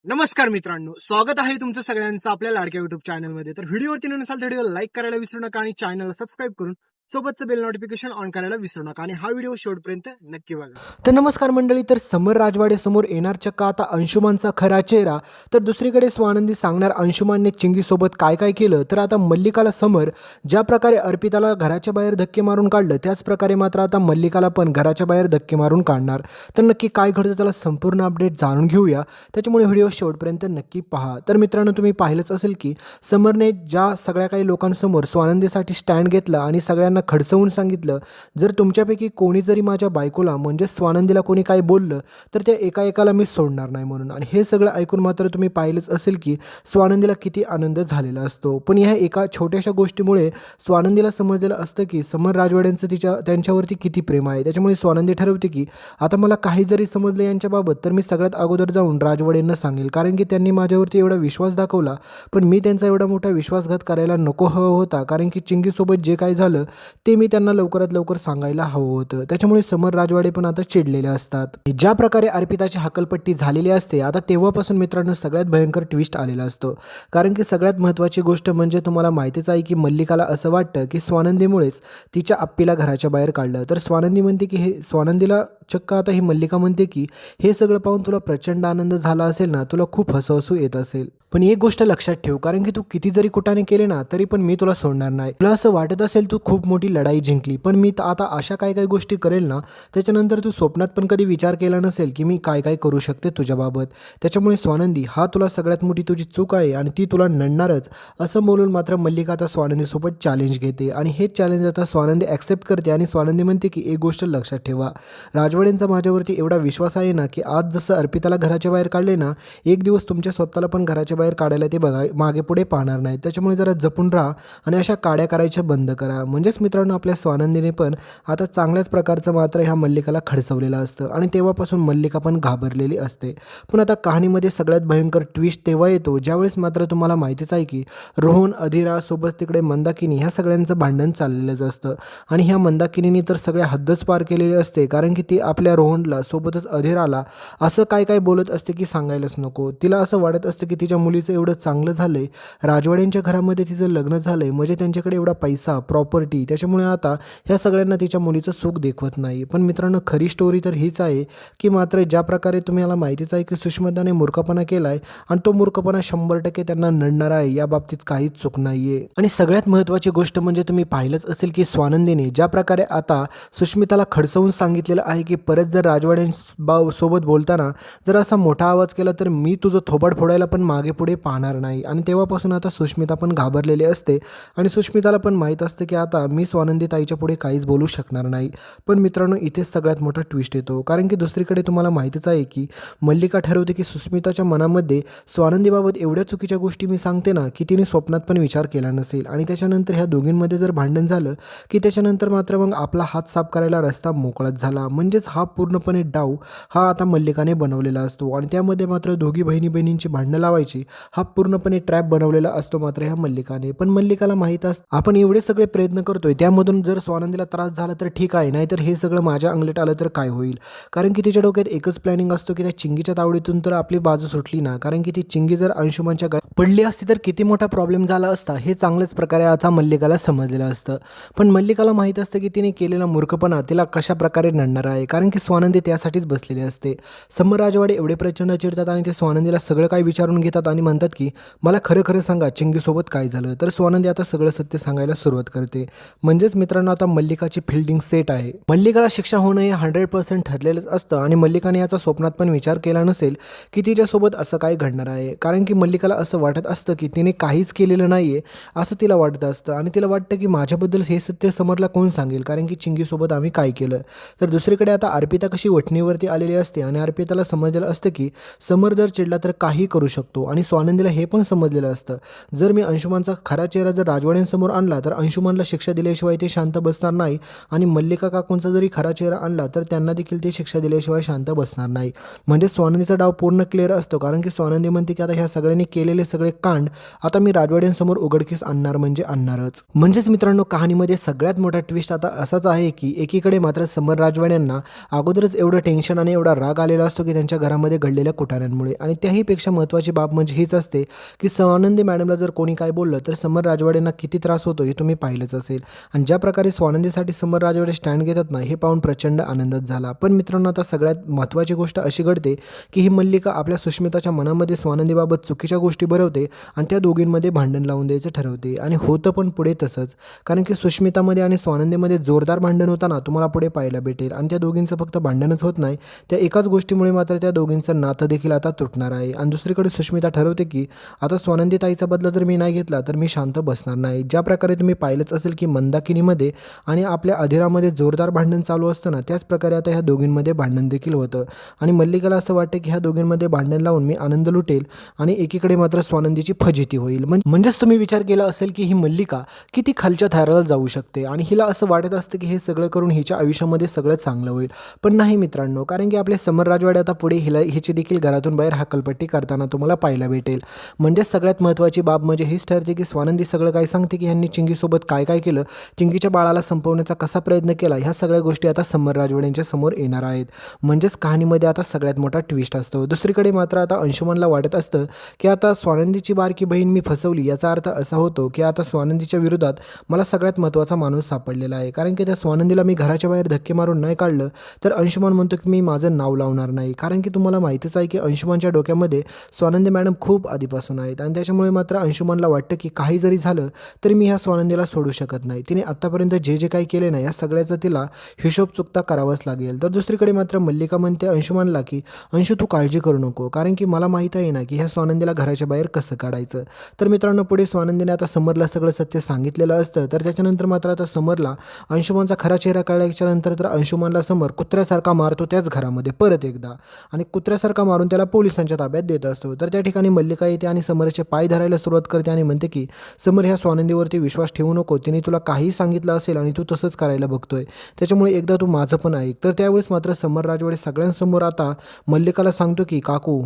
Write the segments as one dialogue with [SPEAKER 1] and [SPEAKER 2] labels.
[SPEAKER 1] नमस्कार मित्रांनो, स्वागत आहे तुमचं सगळ्यांचं आपल्या लाडक्या युट्यूब चॅनलमध्ये. तर व्हिडिओवरती नसाल तर व्हिडिओ लाईक करायला विसरू नका आणि चॅनलला सबस्क्राईब करून सोबतचं बेल नोटिफिकेशन ऑन करायला विसरू नका आणि हा व्हिडिओ शेवटपर्यंत नक्की बघा. तर नमस्कार मंडळी, तर समर राजवाडे समोर येणार चक्का आता अंशुमानचा खरा चेहरा. तर दुसरीकडे स्वानंदी सांगणार अंशुमानने चिंगीसोबत काय काय केलं. तर आता मल्लिकाला समर ज्या प्रकारे अर्पिताला घराच्या बाहेर धक्के मारून काढलं, त्याच प्रकारे मात्र आता मल्लिकाला पण घराच्या बाहेर धक्के मारून काढणार. तर नक्की काय घडतं त्याला संपूर्ण अपडेट जाणून घेऊया, त्याच्यामुळे व्हिडिओ शेवटपर्यंत नक्की पहा. तर मित्रांनो, तुम्ही पाहिलंच असेल की समरने ज्या सगळ्या काही लोकांसमोर स्वानंदीसाठी स्टँड घेतला आणि सगळ्यांना खडसवून सांगितलं, जर तुमच्यापैकी कोणी जरी माझ्या बायकोला म्हणजे स्वानंदीला कोणी काही बोललं तर त्या एका एकाला मी सोडणार नाही म्हणून. आणि हे सगळं ऐकून मात्र तुम्ही पाहिलंच असेल की स्वानंदीला किती आनंद झालेला असतो. पण ह्या एका छोट्याशा गोष्टीमुळे स्वानंदीला समजलेलं असतं की समर राजवाड्यांचं त्यांच्यावरती किती प्रेम आहे. त्याच्यामुळे स्वानंदी ठरवते की आता मला काही जरी समजलं यांच्याबाबत तर मी सगळ्यात अगोदर जाऊन राजवाड्यांना सांगेल, कारण की त्यांनी माझ्यावरती एवढा विश्वास दाखवला, पण मी त्यांचा एवढा मोठा विश्वासघात करायला नको हवं होता, कारण की चिंगीसोबत जे काही झालं ते मी त्यांना लवकरात लवकर सांगायला हवं होतं. त्याच्यामुळे समर राजवाडे पण आता चिडलेले असतात. ज्या प्रकारे अर्पिताची हकलपट्टी झालेली असते आता तेव्हापासून मित्रांनो सगळ्यात भयंकर ट्विस्ट आलेला असतो. कारण की सगळ्यात महत्त्वाची गोष्ट म्हणजे तुम्हाला माहितीच आहे की मल्लिकाला असं वाटतं की स्वानंदीमुळेच तिच्या आप्पीला घराच्या बाहेर काढलं. तर स्वानंदी म्हणते की हे स्वानंदीला चक्क आता ही मल्लिका म्हणते की हे सगळं पाहून तुला प्रचंड आनंद झाला असेल ना, तुला खूप हसू येत असेल. पण एक गोष्ट लक्षात ठेव, कारण की तू किती जरी कुटाने केले ना तरी पण मी तुला सोडणार नाही. तुला असं वाटत असेल तू खूप मोठी लढाई जिंकली, पण मी आता अशा काय काय गोष्टी करेल ना त्याच्यानंतर तू स्वप्नात पण कधी विचार केला नसेल की मी काय काय करू शकते तुझ्याबाबत. त्याच्यामुळे स्वानंदी हा तुला सगळ्यात मोठी तुझी चूक आहे आणि ती तुला नडणारच असं बोलून मात्र मल्लिका आता स्वानंदीसोबत चॅलेंज घेते आणि हेच चॅलेंज आता स्वानंदी ॲक्सेप्ट करते. आणि स्वानंदी म्हणते की एक गोष्ट लक्षात ठेवा, राजवाड्यांचा माझ्यावरती एवढा विश्वास आहे ना की आज जसं अर्पिताला घराच्या बाहेर काढले ना, एक दिवस तुमच्या स्वतःला पण घराच्या बाहेर काढायला ते बघा मागे पुढे पाहणार नाही. त्याच्यामुळे जरा जपून राहा आणि अशा काड्या करायच्या बंद करा. म्हणजेच मित्रांनो आपल्या स्वानंदीने पण आता चांगल्याच प्रकारचं मात्र ह्या मल्लिकाला खडसवलेलं असतं आणि तेव्हापासून मल्लिका पण घाबरलेली असते. पण आता कहाणीमध्ये सगळ्यात भयंकर ट्विस्ट तेव्हा येतो ज्यावेळेस मात्र तुम्हाला माहितीच आहे की रोहन, अधिरा सोबत तिकडे मंदाकिनी ह्या सगळ्यांचं भांडण चाललेलंच असतं. आणि ह्या मंदाकिनीने तर सगळ्या हद्दच पार केलेली असते, कारण की ती आपल्या रोहनला सोबतच अधिराला असं काय काय बोलत असते की सांगायलाच नको. तिला असं वाटत असतं की तिच्या मुलीचं एवढं चांगलं झालंय, राजवाड्यांच्या घरामध्ये तिचं लग्न झालंय, म्हणजे त्यांच्याकडे एवढा पैसा, प्रॉपर्टी, त्याच्यामुळे आता ह्या सगळ्यांना तिच्या मुलीचं सुख देखवत नाही. पण मित्रांनो खरी स्टोरी तर हीच आहे की मात्र ज्या प्रकारे तुम्हाला माहितीच आहे की सुष्मिताने मूर्खपणा केलाय आणि तो मूर्खपणा 100% त्यांना नडणार आहे, या बाबतीत काहीच चूक नाहीये. आणि सगळ्यात महत्त्वाची गोष्ट म्हणजे तुम्ही पाहिलंच असेल की स्वानंदीने ज्या प्रकारे आता सुष्मिताला खडसवून सांगितलेलं आहे की परत जर राजवाड्यांसोबत बोलताना जर असा मोठा आवाज केला तर मी तुझं थोबाड फोडायला पण मागे पुढे पाहणार नाही. आणि तेव्हापासून आता सुष्मिता पण घाबरलेली असते आणि सुष्मिताला पण माहीत असतं की आता मी स्वानंदी ताईच्या पुढे काहीच बोलू शकणार नाही. पण मित्रांनो इथेच सगळ्यात मोठा ट्विस्ट येतो, कारण की दुसरीकडे तुम्हाला माहितीच आहे की मल्लिका ठरवते की सुष्मिताच्या मनामध्ये स्वानंदीबाबत एवढ्या चुकीच्या गोष्टी मी सांगते ना की तिने स्वप्नात पण विचार केला नसेल. आणि त्याच्यानंतर ह्या दोघींमध्ये जर भांडण झालं की त्याच्यानंतर मात्र मग आपला हात साफ करायला रस्ता मोकळाच झाला. म्हणजेच हा पूर्णपणे डाव हा आता मल्लिकाने बनवलेला असतो आणि त्यामध्ये मात्र दोघी बहिणींची भांडणं लावायची हा पूर्णपणे ट्रॅप बनवलेला असतो मात्र ह्या मल्लिकाने. पण मल्लिकाला माहीत असतं आपण एवढे सगळे प्रयत्न करतोय, त्यामधून जर स्वानंदीला त्रास झाला तर ठीक आहे, नाहीतर हे सगळं माझ्या अंगलट आलं तर काय होईल. कारण की तिच्या डोक्यात एकच प्लॅनिंग असतो की त्या चिंगीच्या तावडीतून तर आपली बाजू सुटली ना, कारण की ती चिंगी जर अंशुमानच्या गळ्यात पडली असती तर किती मोठा प्रॉब्लेम झाला असता हे चांगल्याच प्रकारे आता मल्लिकाला समजलेलं असतं. पण मल्लिकाला माहीत असतं की तिने केलेला मूर्खपणा तिला कशा प्रकारे नडणार आहे, कारण की स्वानंदी त्यासाठीच बसलेली असते. समर राजवाडे एवढे प्रचंड चिडतात आणि ते स्वानंदीला सगळं काही विचारून घेतात आणि म्हणतात की मला खरं खरं सांगा चिंगीसोबत काय झालं. तर स्वानंदी आता सगळं सत्य सांगायला सुरुवात करते. म्हणजेच मित्रांनो आता मल्लिकाची फिल्डिंग सेट आहे. मल्लिकाला शिक्षा होणं हे 100% ठरलेलंच असतं आणि मल्लिकाने याचा स्वप्नात पण विचार केला नसेल की तिच्यासोबत असं काय घडणार आहे, कारण की मल्लिकाला असं वाटत असतं की तिने काहीच केलेलं नाही आहे असं तिला वाटत असतं. आणि तिला वाटतं की माझ्याबद्दल हे सत्य समरला कोण सांगेल, कारण की चिंगीसोबत आम्ही काय केलं. तर दुसरीकडे आता अर्पिता कशी वठणीवरती आलेली असते आणि अर्पिताला समजलेलं असतं की समर जर चिडला तर काही करू शकतो आणि आणि स्वानंदीला हे पण समजलेलं असतं जर मी अंशुमनचा खरा चेहरा जर राजवाड्यांसमोर आणला तर अंशुमनला शिक्षा दिल्याशिवाय ते शांत बसणार नाही आणि मल्लिका काकूंचा जरी खरा चेहरा आणला तर त्यांना देखील ते शिक्षा दिल्याशिवाय शांत बसणार नाही. म्हणजे स्वानंदीचा डाव पूर्ण क्लिअर असतो, कारण की स्वानंदी म्हणते की आता ह्या सगळ्यांनी केलेले सगळे कांड आता मी राजवाड्यांसमोर उघडकीस आणणार म्हणजे आणणारच. म्हणजेच मित्रांनो, कहाणीमध्ये सगळ्यात मोठा ट्विस्ट आता असाच आहे की एकीकडे मात्र समर राजवाड्यांना अगोदरच एवढं टेन्शन आणि एवढा राग आलेला असतो की त्यांच्या घरामध्ये घडलेल्या कुटाण्यांमुळे, आणि त्याही पेक्षा महत्त्वाची बाब म्हणजे हीच असते की स्वानंदी मॅडमला जर कोणी काय बोललं तर समर राजवाड्यांना किती त्रास होतो हे तुम्ही पाहिलंच असेल. आणि ज्या प्रकारे स्वानंदीसाठी समर राजवाडे स्टँड घेतात ना, हे पाहून प्रचंड आनंदच झाला. पण मित्रांनो, आता सगळ्यात महत्त्वाची गोष्ट अशी घडते की ही मल्लिका आपल्या सुष्मिताच्या मनामध्ये स्वानंदीबाबत चुकीच्या गोष्टी भरवते आणि त्या दोघींमध्ये भांडण लावून द्यायचं ठरवते. आणि होतं पण पुढे तसंच, कारण की सुष्मितामध्ये आणि स्वानंदीमध्ये जोरदार भांडण होताना तुम्हाला पुढे पाहायला भेटेल. आणि त्या दोघींचं फक्त भांडणच होत नाही, त्या एकाच गोष्टीमुळे मात्र त्या दोघींचं नातं देखील आता तुटणार आहे. आणि दुसरीकडे सुष्मिता ठरवते की आता स्वानंदी ताईचा बदला जर मी नाही घेतला तर मी शांत बसणार नाही. ज्या प्रकारे तुम्ही पाहिलंच असेल की मंदाकिनीमध्ये आणि आपल्या अधीरामध्ये जोरदार भांडण चालू असतं ना, त्याच प्रकारे आता ह्या दोघींमध्ये भांडण देखील होतं. आणि मल्लिकाला असं वाटतं की ह्या दोघींमध्ये भांडण लावून मी आनंद लुटेल आणि एकीकडे मात्र स्वानंदीची फजिती होईल. म्हणजेच तुम्ही विचार केला असेल की ही मल्लिका किती खालच्या थराला जाऊ शकते आणि हिला असं वाटत असतं की हे सगळं करून हिच्या आयुष्यामध्ये सगळं चांगलं होईल. पण नाही मित्रांनो, कारण की आपले समर राजवाडे आता पुढे हिची देखील घरातून बाहेर हकलपट्टी करताना तुम्हाला पाहायला भेटेल. म्हणजे सगळ्यात महत्त्वाची बाब म्हणजे हीच ठरते की स्वानंदी सगळं काय सांगते की ह्यांनी चिंगीसोबत काय काय केलं, चिंगीच्या बाळाला संपवण्याचा कसा प्रयत्न केला, ह्या सगळ्या गोष्टी आता समर राजवाड्यांच्या समोर येणार आहेत. म्हणजेच कहाणीमध्ये आता सगळ्यात मोठा ट्विस्ट असतो. दुसरीकडे मात्र आता अंशुमनला वाटत असतं की आता स्वानंदीची बारकी बहीण मी फसवली, याचा अर्थ असा होतो की आता स्वानंदीच्या विरोधात मला सगळ्यात महत्त्वाचा माणूस सापडलेला आहे. कारण की त्या स्वानंदीला मी घराच्या बाहेर धक्के मारून नाही काढलं तर अंशुमन म्हणतो की मी माझं नाव लावणार नाही. कारण की तुम्हाला माहितीच आहे की अंशुमनच्या डोक्यामध्ये स्वानंदी मॅडम खूप आधीपासून आहेत आणि त्याच्यामुळे मात्र अंशुमनला वाटतं की काही जरी झालं तरी मी ह्या स्वानंदीला सोडू शकत नाही. तिने आत्तापर्यंत जे जे काही केले नाही या सगळ्याचा तिला हिशोब चुकता करावाच लागेल. तर दुसरीकडे मात्र मल्लिका म्हणते अंशुमनला की अंशू तू काळजी करू नको, कारण की मला माहीत आहे ना की ह्या स्वानंदीला घराच्या बाहेर कसं काढायचं. तर मित्रांनो, पुढे स्वानंदीने आता समरला सगळं सत्य सांगितलेलं असतं. तर त्याच्यानंतर मात्र आता समरला अंशुमनचा खरा चेहरा कळल्याच्यानंतर तर अंशुमनला समर कुत्र्यासारखा मारतो त्याच घरामध्ये परत एकदा, आणि कुत्र्यासारखा मारून त्याला पोलिसांच्या ताब्यात देत असतो. तर त्या ठिकाणी मल्लिका येते आणि समरचे पाय धरायला सुरुवात करते आणि म्हणते की समर, ह्या स्वानंदीवरती विश्वास ठेवू नको, तिने तुला काही सांगितलं असेल आणि तू तसंच करायला बघतोय, त्याच्यामुळे एकदा तू माझं पण ऐक. तर त्यावेळेस मात्र समर राजवाडे सगळ्यांसमोर आता मल्लिकाला सांगतो की काकू,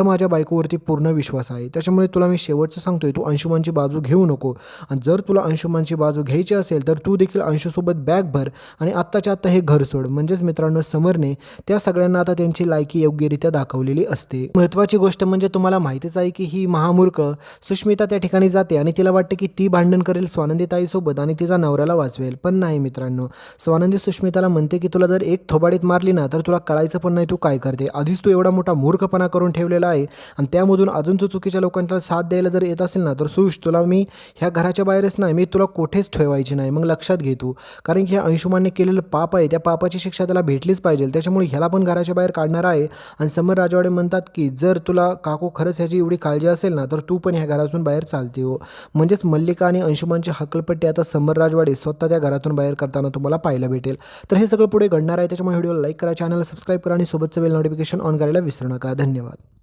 [SPEAKER 1] माझ्या बायकोवरती पूर्ण विश्वास आहे, त्याच्यामुळे तुला मी शेवटचं सांगतोय, तू अंशुमनची बाजू घेऊ नको. आणि जर तुला अंशुमनची बाजू घ्यायची असेल तर तू देखील अंशूसोबत बॅग भर आणि आत्ताच्या आत्ता हे घर सोड. म्हणजेच मित्रांनो, समरने त्या सगळ्यांना आता त्यांची लायकी योग्यरित्या दाखवलेली असते. महत्त्वाची गोष्ट म्हणजे तुम्हाला माहितीच आहे की ही महामूर्ख सुष्मिता त्या ठिकाणी जाते आणि तिला वाटते की ती भांडण करेल स्वानंदी ताईसोबत आणि तिचा नवऱ्याला वाचवेल. पण नाही मित्रांनो, स्वानंदी सुष्मिताला म्हणते की तुला जर एक थोबाडीत मारली ना तर तुला कळायचं पण नाही तू काय करते. आधीच तू एवढा मोठा मूर्खपणा करून ठेवलेला आहे आणि त्यामधून अजून तू चुकीच्या लोकांना साथ द्यायला जर येत असेल ना तर सुश, तुला मी ह्या घराच्या बाहेरच नाही, मी तुला कुठेच ठेवायची नाही. मग लक्षात घे तू, कारण की ह्या अंशुमानने केलेलं पाप आहे, त्या पापाची शिक्षा त्याला भेटलीच पाहिजे, त्याच्यामुळे ह्याला पण घराच्या बाहेर काढणार आहे. आणि समर राजवाडे म्हणतात की जर तुला काकू खरंच ह्याची एवढी काळजी असेल ना तर तू पण ह्या घरातून बाहेर चालते हो. म्हणजेच मल्लिका आणि अंशुमानची हकलपट्टी आता समर राजवाडे स्वतः त्या घरातून बाहेर करताना तुम्हाला पाहायला भेटेल. तर हे सगळं पुढे घडणार आहे, त्याच्यामुळे व्हिडिओला लाईक करा, चॅनलला सबस्क्राईब करा आणि सोबतचं बेल नोटिफिकेशन ऑन करायला विसरू नका. धन्यवाद.